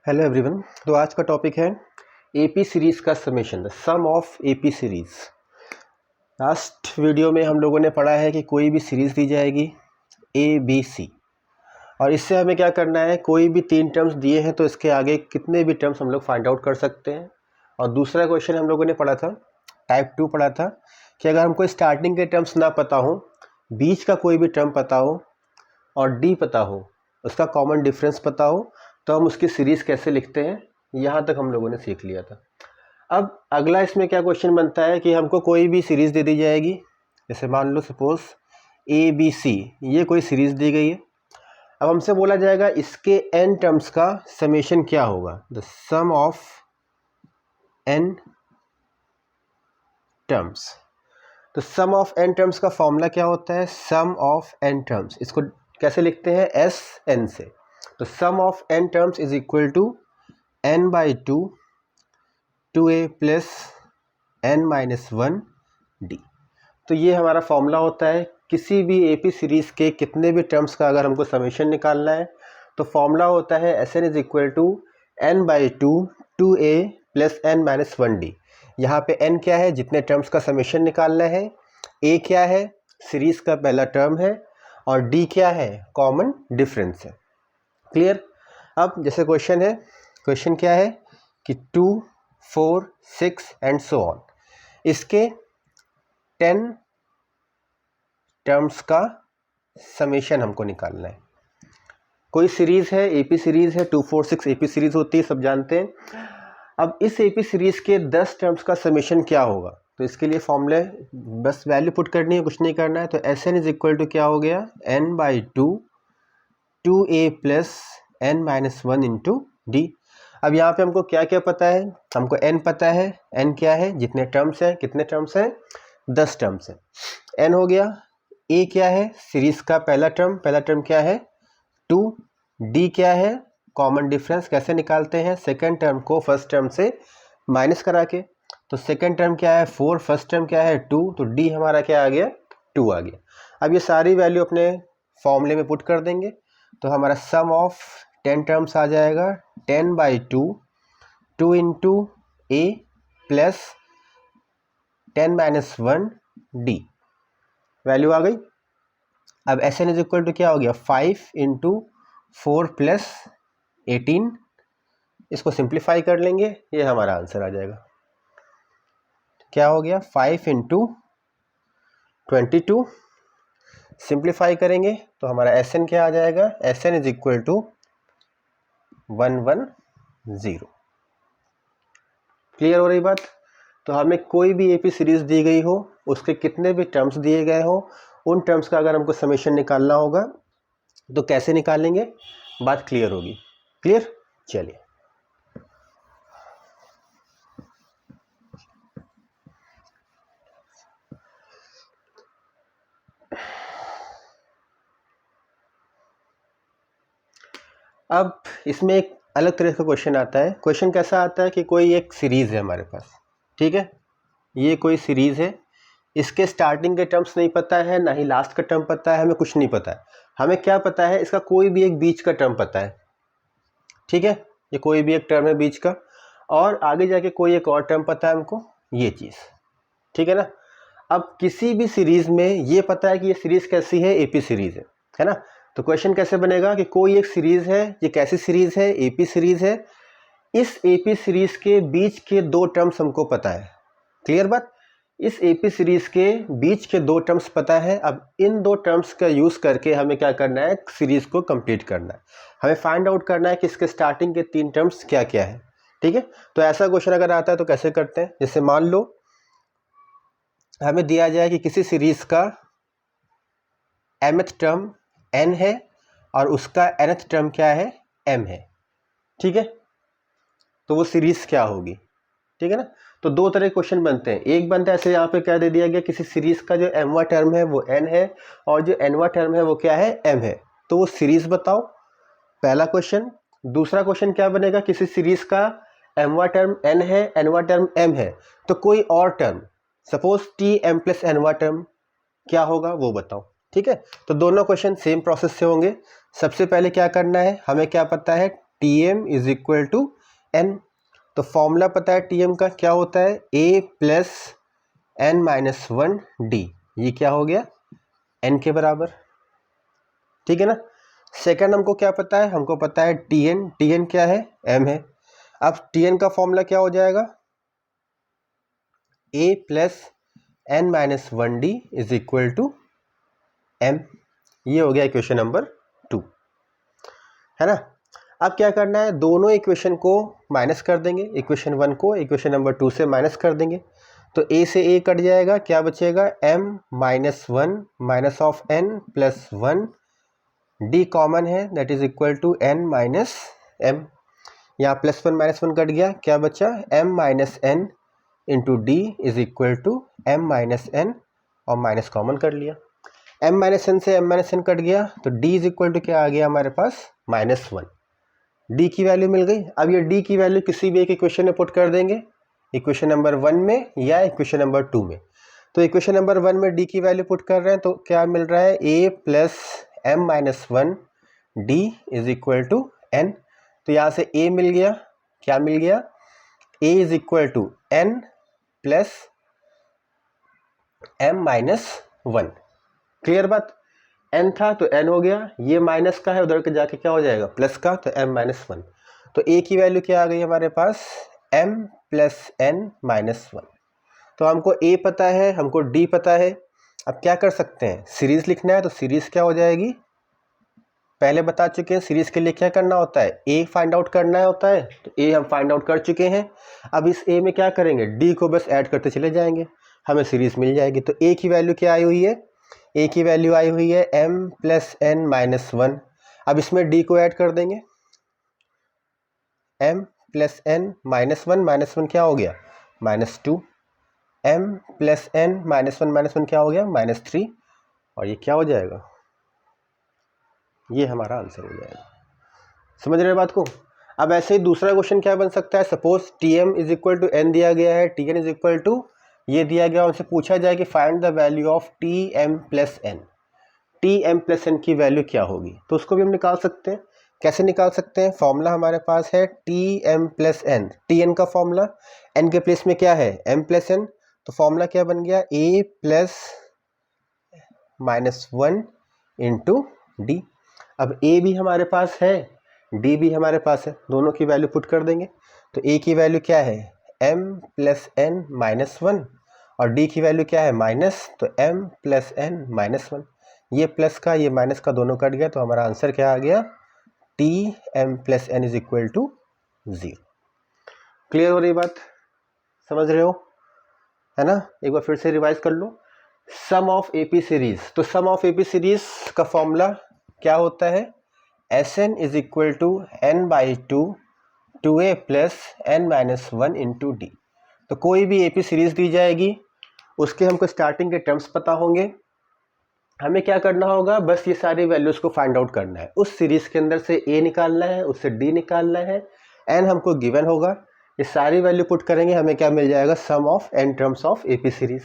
Hello everyone. तो आज का टॉपिक है एपी सीरीज़ का summation, the sum of AP series. Last video में हम लोगों ने पढ़ा है कि कोई भी सीरीज़ दी जाएगी ए बी सी, और इससे हमें क्या करना है, कोई भी तीन टर्म्स दिए हैं तो इसके आगे कितने भी टर्म्स हम लोग फाइंड आउट कर सकते हैं। और दूसरा क्वेश्चन हम लोगों ने पढ़ा था, टाइप 2 पढ़ा था, कि अगर हमको स्टार्टिंग के टर्म्स ना पता हो, बीच का कोई भी टर्म पता हो और डी पता हो, उसका कॉमन डिफरेंस पता हो, तो हम उसकी सीरीज़ कैसे लिखते हैं, यहाँ तक हम लोगों ने सीख लिया था। अब अगला इसमें क्या क्वेश्चन बनता है कि हमको कोई भी सीरीज़ दे दी जाएगी, जैसे मान लो सपोज ए बी सी, ये कोई सीरीज़ दी गई है। अब हमसे बोला जाएगा इसके एन टर्म्स का समेशन क्या होगा, the sum of n terms. तो सम ऑफ एन टर्म्स का फॉर्मूला क्या होता है, सम ऑफ एन टर्म्स, इसको कैसे लिखते हैं, एस एन से। तो sum of n terms is equal to n by two 2a plus n minus 1 d. तो ये हमारा फॉर्मूला होता है किसी भी एपी सीरीज़ के कितने भी टर्म्स का अगर हमको समेशन निकालना है तो फॉर्मूला होता है S n is equal to n by two 2a plus n minus 1 d. यहाँ पे n क्या है, जितने टर्म्स का समेशन निकालना है, a क्या है, सीरीज़ का पहला टर्म है, और d क्या है, कॉमन डिफरेंस है। क्लियर। अब जैसे क्वेश्चन है, क्वेश्चन क्या है कि 2, 4, 6 एंड सो ऑन, इसके 10 टर्म्स का समेशन हमको निकालना है। कोई सीरीज़ है, एपी सीरीज़ है, 2, 4, 6 एपी सीरीज़ होती है, सब जानते हैं। अब इस एपी सीरीज़ के 10 टर्म्स का समेशन क्या होगा, तो इसके लिए फॉर्मूले बस वैल्यू पुट करनी है, कुछ नहीं करना है। तो S n is equal to क्या हो गया, n by two 2a plus n minus 1 into d. अब यहाँ पे हमको क्या क्या पता है, हमको n पता है, n क्या है, जितने टर्म्स हैं, कितने टर्म्स हैं, 10 टर्म्स हैं, n हो गया। a क्या है, सीरीज का पहला टर्म क्या है 2, d क्या है, कॉमन डिफरेंस कैसे निकालते हैं, सेकेंड टर्म को फर्स्ट टर्म से माइनस करा के। तो सेकेंड टर्म क्या है 4, फर्स्ट टर्म क्या है 2, तो d हमारा क्या आ गया 2 आ गया। अब ये सारी वैल्यू अपने फॉर्मूले में पुट कर देंगे, तो हमारा सम ऑफ 10 टर्म्स आ जाएगा 10 by 2 into a plus 10 minus 1 d, value आ गई। अब S n is equal to क्या हो गया 5 इंटू 4 प्लस 18, इसको सिंप्लीफाई कर लेंगे, ये हमारा आंसर आ जाएगा। क्या हो गया 5 इंटू 22, सिंप्लीफाई करेंगे तो हमारा एस एन क्या आ जाएगा, S n is equal to 110। Clear हो रही बात। तो हमें कोई भी एपी सीरीज दी गई हो, उसके कितने भी टर्म्स दिए गए हो, उन टर्म्स का अगर हमको समेशन निकालना होगा तो कैसे निकालेंगे, बात क्लियर होगी। क्लियर, चलिए। अब इसमें एक अलग तरह का क्वेश्चन आता है। क्वेश्चन कैसा आता है कि कोई एक सीरीज़ है हमारे पास, ठीक है, ये कोई सीरीज़ है, इसके स्टार्टिंग के टर्म्स नहीं पता है, ना ही लास्ट का टर्म पता है, हमें कुछ नहीं पता है। हमें क्या पता है, इसका कोई भी एक बीच का टर्म पता है, ठीक है, ये कोई भी एक टर्म है बीच का, और आगे जाके कोई एक और टर्म पता है हमको, ये चीज़, ठीक है ना। अब किसी भी सीरीज़ में ये पता है कि ये सीरीज़ कैसी है, एपी सीरीज़ है ना। तो क्वेश्चन कैसे बनेगा कि कोई एक सीरीज़ है, ये कैसी सीरीज़ है, एपी सीरीज़ है, इस एपी सीरीज़ के बीच के दो टर्म्स हमको पता है। क्लियर बात, इस एपी सीरीज़ के बीच के दो टर्म्स पता है। अब इन दो टर्म्स का यूज़ करके हमें क्या करना है, सीरीज़ को कंप्लीट करना है, हमें फाइंड आउट करना है कि इसके स्टार्टिंग के तीन टर्म्स क्या क्या है, ठीक है। तो ऐसा क्वेश्चन अगर आता है तो कैसे करते हैं, जैसे मान लो हमें दिया जाए कि किसी सीरीज़ का mth टर्म n है और उसका nth टर्म क्या है, m है, ठीक है, तो वो सीरीज़ क्या होगी, ठीक है ना। तो दो तरह के क्वेश्चन बनते हैं। एक बनता है ऐसे, यहाँ पे क्या दे दिया गया, किसी सीरीज़ का जो mवां टर्म है वो n है और जो nवां टर्म है वो क्या है, m है, तो वो सीरीज़ बताओ, पहला क्वेश्चन। दूसरा क्वेश्चन क्या बनेगा, किसी सीरीज़ का mवां टर्म n है, nवां टर्म m है, तो कोई और term, suppose T m plus nवां टर्म क्या होगा वो बताओ, ठीक है। तो दोनों क्वेश्चन सेम प्रोसेस से होंगे। सबसे पहले क्या करना है, हमें क्या पता है, T m is equal to n. तो फॉर्मूला पता है टी एम का क्या होता है, a plus n minus one d. ये क्या हो गया, एन के बराबर, ठीक है ना। सेकंड हमको क्या पता है, हमको पता है टी एन, टी एन क्या है, एम है। अब टी एन का फॉर्मूला क्या हो जाएगा, a plus n minus one d is equal to m. ये हो गया इक्वेशन नंबर 2, है ना। अब क्या करना है, दोनों इक्वेशन को माइनस कर देंगे, इक्वेशन 1 को इक्वेशन नंबर 2 से माइनस कर देंगे। तो a से a कट जाएगा, क्या बचेगा, m minus one minus of n plus one, d common है, that is equal to n minus m। यहाँ plus one minus one cut गया, क्या बचा, m minus n into d is equal to m minus n, और minus common कर लिया। m minus n से m minus n cut गया, तो d इज इक्वल टू क्या आ गया हमारे पास, माइनस वन। d की वैल्यू मिल गई। अब ये d की वैल्यू किसी भी एक इक्वेशन में पुट कर देंगे, इक्वेशन नंबर 1 में या इक्वेशन नंबर 2 में। तो इक्वेशन नंबर 1 में d की वैल्यू पुट कर रहे हैं, तो क्या मिल रहा है, a plus m minus one d is equal to n. तो यहाँ से a मिल गया, क्या मिल गया, a is equal to n plus m minus one. Clear बात, n था तो n हो गया, ये माइनस का है, उधर के जाके क्या हो जाएगा, प्लस का, तो m माइनस वन। तो a की वैल्यू क्या आ गई हमारे पास, m plus n minus one. तो हमको a पता है, हमको d पता है। अब क्या कर सकते हैं, सीरीज लिखना है, तो सीरीज क्या हो जाएगी, पहले बता चुके हैं सीरीज के लिए क्या करना होता है, a फाइंड आउट करना होता है, तो a हम फाइंड आउट कर चुके हैं। अब इस a में क्या करेंगे, d को बस ऐड करते चले जाएंगे, हमें सीरीज मिल जाएगी। तो a की वैल्यू क्या आई हुई है, a की वैल्यू आई हुई है m plus n minus one. अब इसमें d को ऐड कर देंगे, m plus n minus one क्या हो गया, minus two, m plus n minus one क्या हो गया, माइनस थ्री, और ये क्या हो जाएगा, ये हमारा आंसर हो जाएगा। समझ रहे बात को। अब ऐसे ही दूसरा क्वेश्चन क्या बन सकता है, suppose T m is equal to n दिया गया है, t n is equal to ये दिया गया, उनसे पूछा जाए कि find the value of t m plus n, t m plus n की वैल्यू क्या होगी। तो उसको भी हम निकाल सकते हैं। कैसे निकाल सकते हैं, फॉर्मूला हमारे पास है T m plus n, T n का फॉर्मूला, एन के प्लेस में क्या है, एम प्लस एन। तो फॉर्मूला क्या बन गया, a plus minus one into d. अब a भी हमारे पास है, d भी हमारे पास है, दोनों की वैल्यू पुट कर देंगे। तो a की वैल्यू क्या है, m plus n minus one, और d की वैल्यू क्या है, माइनस, तो m plus n minus one. ये प्लस का ये माइनस का दोनों कट गया, तो हमारा आंसर क्या आ गया, t m plus n is equal to zero. Clear हो रही बात, समझ रहे हो, है ना। एक बार फिर से रिवाइज कर लो, सम ऑफ एपी सीरीज। तो सम ऑफ एपी सीरीज का फॉर्मूला क्या होता है, S n is equal to n by two a plus n minus one into d. तो कोई भी एपी सीरीज दी जाएगी, उसके हमको स्टार्टिंग के टर्म्स पता होंगे, हमें क्या करना होगा, बस ये सारी वैल्यूज को फाइंड आउट करना है। उस सीरीज के अंदर से ए निकालना है, उससे डी निकालना है, एन हमको गिवन होगा, ये सारी वैल्यू पुट करेंगे, हमें क्या मिल जाएगा, sum of n terms of AP series.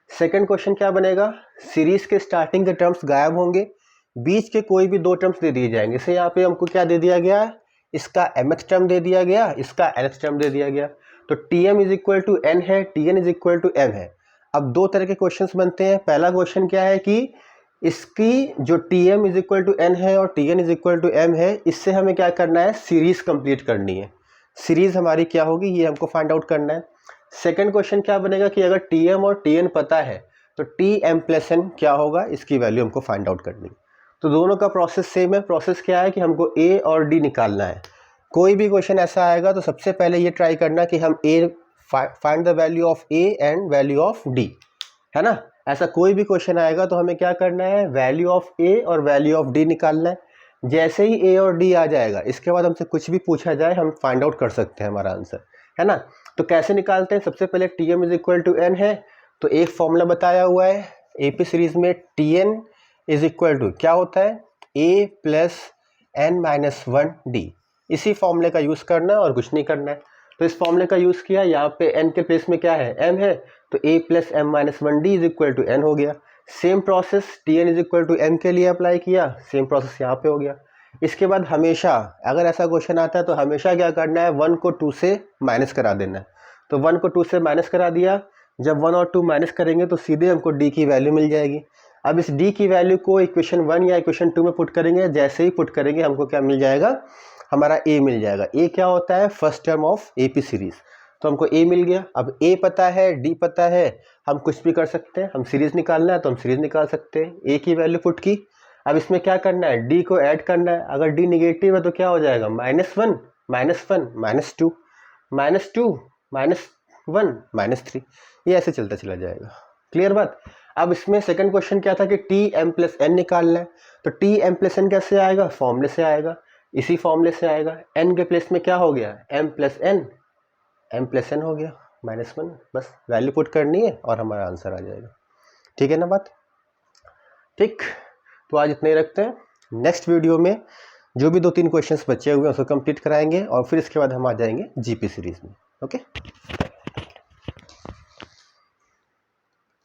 Second question क्या बनेगा, सीरीज के स्टार्टिंग के टर्म्स गायब होंगे, बीच के कोई भी दो टर्म्स दे दिए जाएंगे। जैसे यहाँ पे हमको क्या दे दिया गया, इसका mth टर्म दे दिया गया, इसका nth टर्म दे दिया गया। तो tm is equal to n है, tn is equal to m है। अब दो तरह के क्वेश्चंस बनते हैं। पहला क्वेश्चन क्या है कि इसकी जो tm is equal to n है और tn is equal to m है, इससे हमें क्या करना है, सीरीज कंप्लीट करनी है। सीरीज हमारी क्या होगी, ये हमको फाइंड आउट करना है। सेकेंड क्वेश्चन क्या बनेगा कि अगर tm और tn पता है तो tm प्लस n क्या होगा, इसकी वैल्यू हमको फाइंड आउट करनी है। तो दोनों का प्रोसेस सेम है। प्रोसेस क्या है कि हमको a और d निकालना है। कोई भी क्वेश्चन ऐसा आएगा तो सबसे पहले ये ट्राई करना कि हम a find the value of a and value of d, है ना। ऐसा कोई भी क्वेश्चन आएगा तो हमें क्या करना है, वैल्यू ऑफ a और वैल्यू ऑफ d निकालना है। जैसे ही a और d आ जाएगा, इसके बाद हमसे कुछ भी पूछा जाए हम फाइंड आउट कर सकते हैं हमारा आंसर, है ना। तो कैसे निकालते हैं, सबसे पहले tm is equal to n है, तो एक फॉर्मूला बताया हुआ है एपी सीरीज में, tn इज इक्वल टू क्या होता है, a plus n minus one d. इसी फॉर्मूले का यूज़ करना है और कुछ नहीं करना है। तो इस फॉर्मूले का यूज़ किया, यहाँ पे n के प्लेस में क्या है, m है, तो a plus m minus one d is equal to n हो गया। Same process tn is equal to m के लिए अप्लाई किया, सेम प्रोसेस यहाँ पे हो गया। इसके बाद हमेशा अगर ऐसा क्वेश्चन आता है तो हमेशा क्या करना है, 1 को 2 से माइनस करा देना है। तो 1 को 2 से माइनस करा दिया, जब 1 और 2 माइनस करेंगे तो सीधे हमको d की वैल्यू मिल जाएगी। अब इस d की वैल्यू को इक्वेशन 1 या इक्वेशन 2 में पुट करेंगे, जैसे ही पुट करेंगे हमको क्या मिल जाएगा, हमारा a मिल जाएगा। a क्या होता है, first term of AP series. तो हमको a मिल गया। अब a पता है, d पता है, हम कुछ भी कर सकते हैं। हम सीरीज निकालना है तो हम सीरीज निकाल सकते हैं। a की वैल्यू पुट की। अब इसमें क्या करना है, d को ऐड करना है। अगर d निगेटिव है तो क्या हो जाएगा, -1 -1 -2 -2 -1 -3, ये ऐसे चलता चला जाएगा। क्लियर बात। अब इसमें सेकंड क्वेश्चन क्या था कि Tm+n निकालना है। तो Tm+n कैसे आएगा, फॉर्मूले से आएगा, इसी फॉर्मूले से आएगा। n के प्लेस में क्या हो गया, m+n हो गया -1। बस वैल्यू पुट करनी है और हमारा आंसर आ जाएगा। ठीक है ना बात, ठीक। तो आज इतना ही रखते हैं। नेक्स्ट वीडियो में जो भी 2-3 क्वेश्चंस बचे हुए हैं उसको कंप्लीट कराएंगे और फिर इसके बाद हम आ जाएंगे GP सीरीज में। ओके।